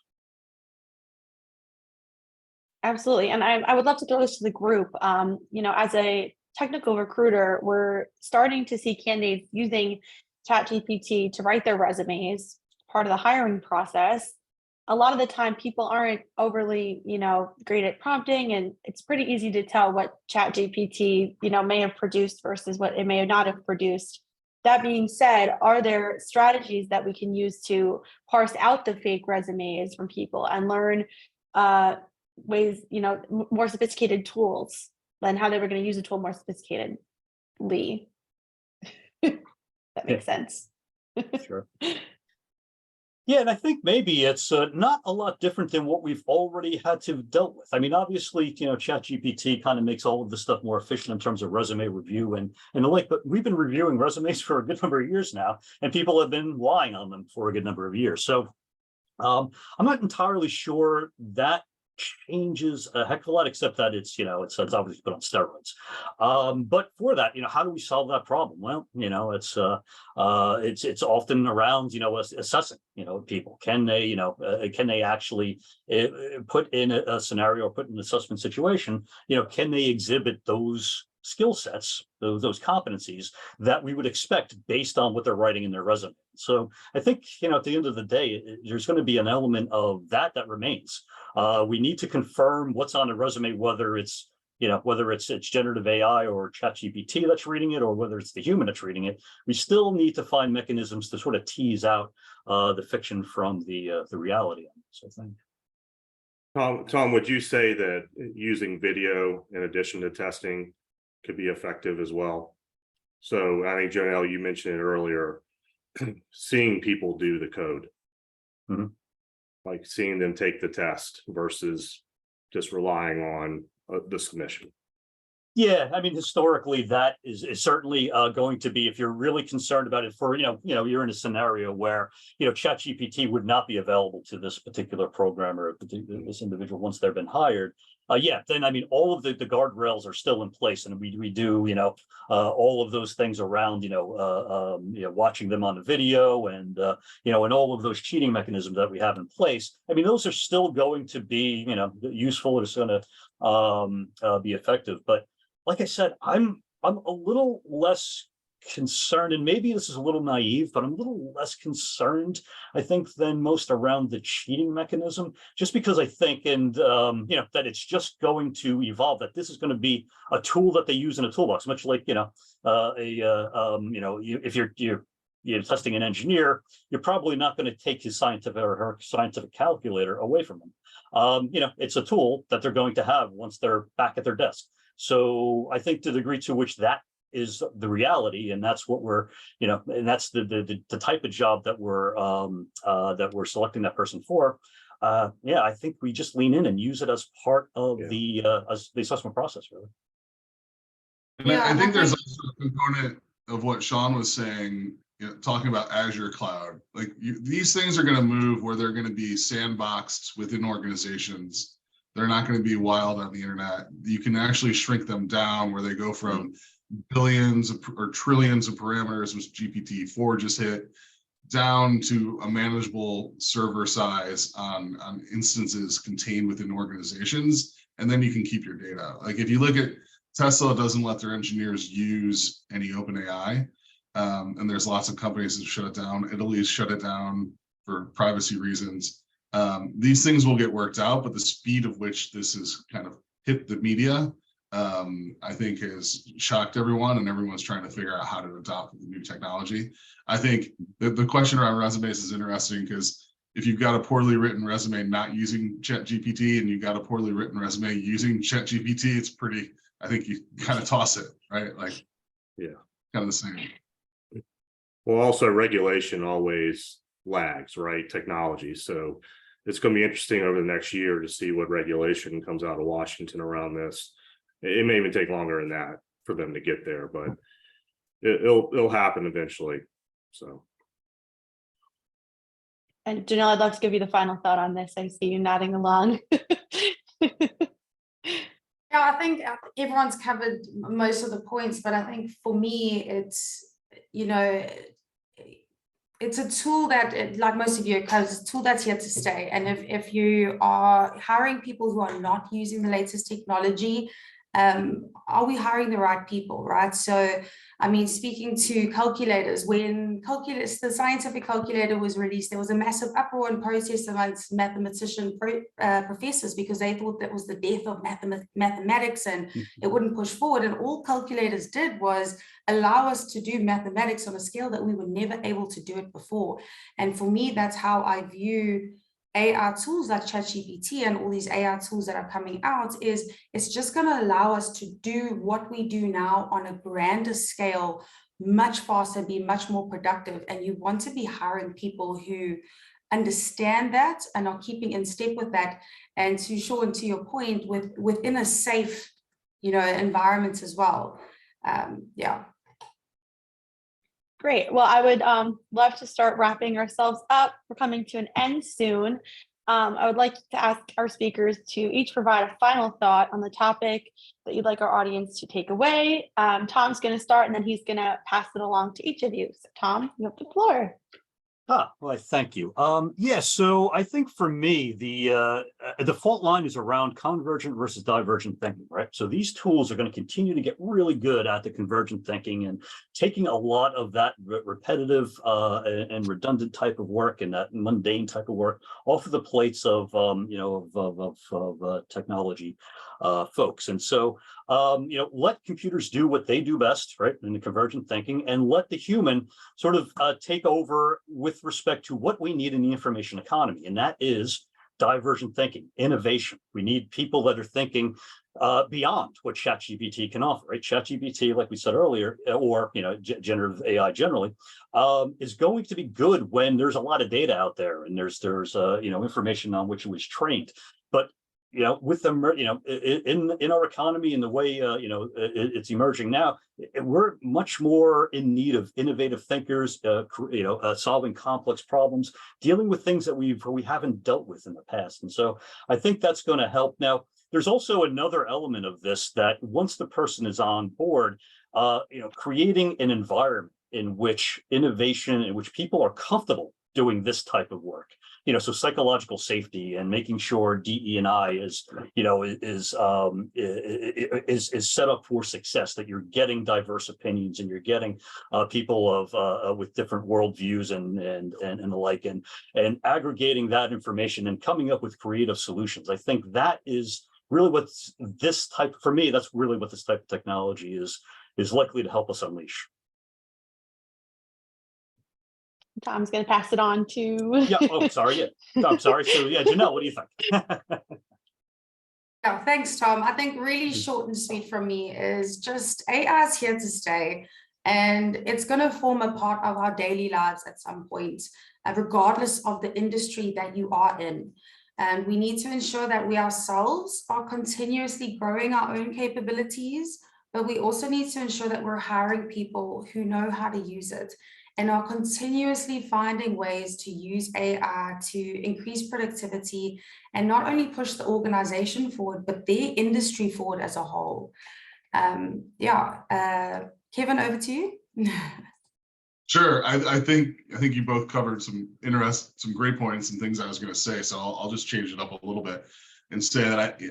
Absolutely. And I would love to throw this to the group. As a technical recruiter, we're starting to see candidates using ChatGPT to write their resumes, part of the hiring process. A lot of the time people aren't overly, great at prompting, and it's pretty easy to tell what ChatGPT, may have produced versus what it may not have produced. That being said, are there strategies that we can use to parse out the fake resumes from people and learn ways, more sophisticated tools than how they were going to use a tool more sophisticatedly? That makes sense. Sure. Yeah, and I think maybe it's not a lot different than what we've already had to dealt with. I mean, obviously, ChatGPT kind of makes all of this stuff more efficient in terms of resume review and the like, but we've been reviewing resumes for a good number of years now, and people have been lying on them for a good number of years. So I'm not entirely sure that changes a heck of a lot, except that it's obviously put on steroids. But for that, how do we solve that problem? Well, it's often around, assessing, people. Can they actually put in a scenario or put in an assessment situation, can they exhibit those skill sets, those competencies that we would expect based on what they're writing in their resume. So I think, at the end of the day, there's going to be an element of that remains. We need to confirm what's on a resume, whether it's generative AI or ChatGPT that's reading it, or whether it's the human that's reading it. We still need to find mechanisms to sort of tease out the fiction from the reality on this, I think. Tom, would you say that using video in addition to testing could be effective as well. So I think, Jonell, you mentioned it earlier, seeing people do the code, like seeing them take the test versus just relying on the submission. Yeah, I mean, historically, that is certainly going to be, if you're really concerned about it for, you're in a scenario where, ChatGPT would not be available to this particular programmer, this individual once they've been hired. Yeah, then I mean, all of the guardrails are still in place, and we do, all of those things around, watching them on the video and, and all of those cheating mechanisms that we have in place. I mean, those are still going to be, useful. It's going to be effective, but like I said, I'm a little less concerned, and maybe this is a little naive, but I'm a little less concerned, I think, than most around the cheating mechanism, just because I think, and that it's just going to evolve, that this is going to be a tool that they use in a toolbox, much like, if you're testing an engineer, you're probably not going to take his scientific or her scientific calculator away from him. It's a tool that they're going to have once they're back at their desk. So I think to the degree to which that is the reality, and that's what we're, and that's the type of job that we're selecting that person for. I think we just lean in and use it as part of the assessment process, really. And I think there's also a component of what Shawn was saying, talking about Azure Cloud. Like these things are going to move where they're going to be sandboxed within organizations. They're not going to be wild on the internet. You can actually shrink them down where they go from billions or trillions of parameters, which GPT-4 just hit, down to a manageable server size on instances contained within organizations. And then you can keep your data. Like if you look at Tesla, doesn't let their engineers use any OpenAI. And there's lots of companies that shut it down. Italy's shut it down for privacy reasons. These things will get worked out, but the speed of which this has kind of hit the media, I think has shocked everyone, and everyone's trying to figure out how to adopt the new technology. I think the question around resumes is interesting, because if you've got a poorly written resume not using ChatGPT and you've got a poorly written resume using ChatGPT, it's pretty, I think you kind of toss it, right? Like, yeah, kind of the same. Well, also regulation always lags, right? Technology. So it's going to be interesting over the next year to see what regulation comes out of Washington around this. It may even take longer than that for them to get there, but it'll happen eventually. So. And Jonell, I'd love to give you the final thought on this. I see you nodding along. Yeah, I think everyone's covered most of the points, but I think for me, it's, it's a tool that, like most of you, it's a tool that's here to stay. And if you are hiring people who are not using the latest technology, are we hiring the right people, right? So, I mean, speaking to calculators, when the scientific calculator was released, there was a massive uproar and protest amongst mathematician professors, because they thought that was the death of mathematics and it wouldn't push forward. And all calculators did was allow us to do mathematics on a scale that we were never able to do it before. And for me, that's how I view AI tools like ChatGPT and all these AI tools that are coming out. Is it's just going to allow us to do what we do now on a grander scale, much faster, be much more productive. And you want to be hiring people who understand that and are keeping in step with that. And to Shawn, to your point, within a safe, environment as well. Yeah. Great. Well, I would love to start wrapping ourselves up. We're coming to an end soon. I would like to ask our speakers to each provide a final thought on the topic that you'd like our audience to take away. Tom's going to start, and then he's going to pass it along to each of you. So Tom, you have the floor. Well, thank you. So I think for me, the default line is around convergent versus divergent thinking, right? So these tools are going to continue to get really good at the convergent thinking and taking a lot of that repetitive and redundant type of work and that mundane type of work off of the plates of technology folks. And so let computers do what they do best, right, in the convergent thinking, and let the human sort of take over with respect to what we need in the information economy, and that is divergent thinking, innovation. We need people that are thinking beyond what ChatGPT can offer, right? ChatGPT, like we said earlier, or generative AI generally, is going to be good when there's a lot of data out there and there's information on which it was trained. But with them, in our economy and the way it's emerging now, we're much more in need of innovative thinkers, solving complex problems, dealing with things that we haven't dealt with in the past. And so I think that's going to help. Now, there's also another element of this that once the person is on board, creating an environment in which innovation, in which people are comfortable doing this type of work. So psychological safety and making sure DE&I is set up for success, that you're getting diverse opinions and you're getting people with different worldviews and the like, and aggregating that information and coming up with creative solutions. I think that is really what this type, for me, that's really what this type of technology is likely to help us unleash. Tom's going to pass it on to. Yeah. Oh, sorry. Yeah. I'm sorry. So yeah, Jonell, what do you think? Yeah, thanks, Tom. I think really short and sweet from me is just AI is here to stay, and it's going to form a part of our daily lives at some point, regardless of the industry that you are in. And we need to ensure that we ourselves are continuously growing our own capabilities, but we also need to ensure that we're hiring people who know how to use it and are continuously finding ways to use AI to increase productivity and not only push the organization forward, but their industry forward as a whole. Kevin, over to you. Sure. I think you both covered some great points and things I was going to say. So I'll just change it up a little bit and say that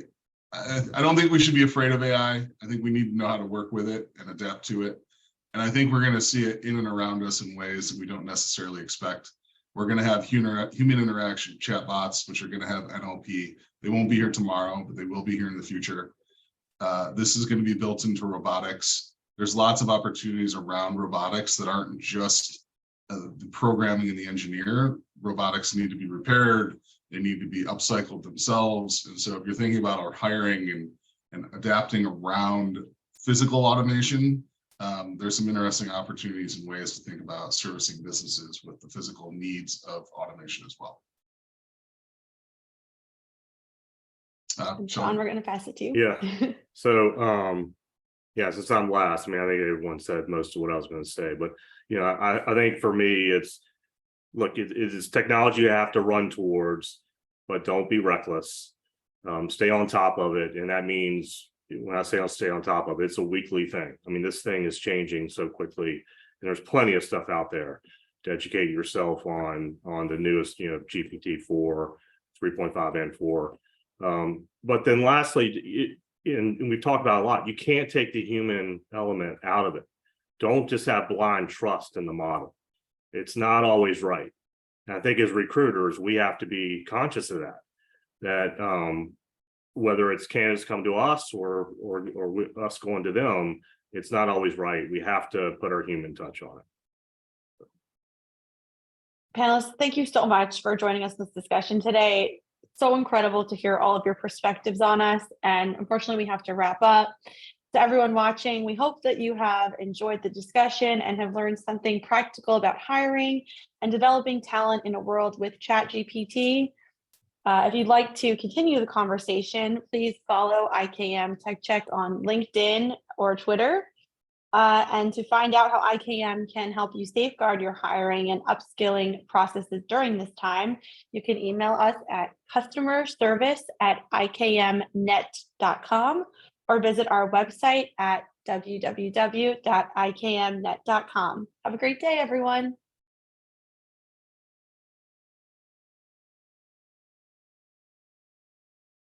I don't think we should be afraid of AI. I think we need to know how to work with it and adapt to it. And I think we're going to see it in and around us in ways that we don't necessarily expect. We're going to have human interaction chatbots, which are going to have NLP. They won't be here tomorrow, but they will be here in the future. This is going to be built into robotics. There's lots of opportunities around robotics that aren't just the programming and the engineer. Robotics need to be repaired. They need to be upcycled themselves. And so if you're thinking about our hiring and adapting around physical automation, there's some interesting opportunities and ways to think about servicing businesses with the physical needs of automation as well. Shawn, we're going to pass it to you. Yeah. So, since I'm last, I mean, I think everyone said most of what I was going to say, but, I think for me, it's, look, it is technology you have to run towards, but don't be reckless. Stay on top of it. And that means, when I say I'll stay on top of it, it's a weekly thing. I mean, this thing is changing so quickly, and there's plenty of stuff out there to educate yourself on the newest, GPT-4, 3.5 and 4. But then lastly, and we've talked about a lot, you can't take the human element out of it. Don't just have blind trust in the model. It's not always right. And I think as recruiters, we have to be conscious of that whether it's candidates come to us or us going to them, it's not always right. We have to put our human touch on it. Panelists, thank you so much for joining us in this discussion today. So incredible to hear all of your perspectives on us. And unfortunately, we have to wrap up. To everyone watching, we hope that you have enjoyed the discussion and have learned something practical about hiring and developing talent in a world with ChatGPT. If you'd like to continue the conversation, please follow IKM Tech Check on LinkedIn or Twitter. And to find out how IKM can help you safeguard your hiring and upskilling processes during this time, you can email us at customerservice@ikmnet.com or visit our website at www.ikmnet.com. Have a great day, everyone.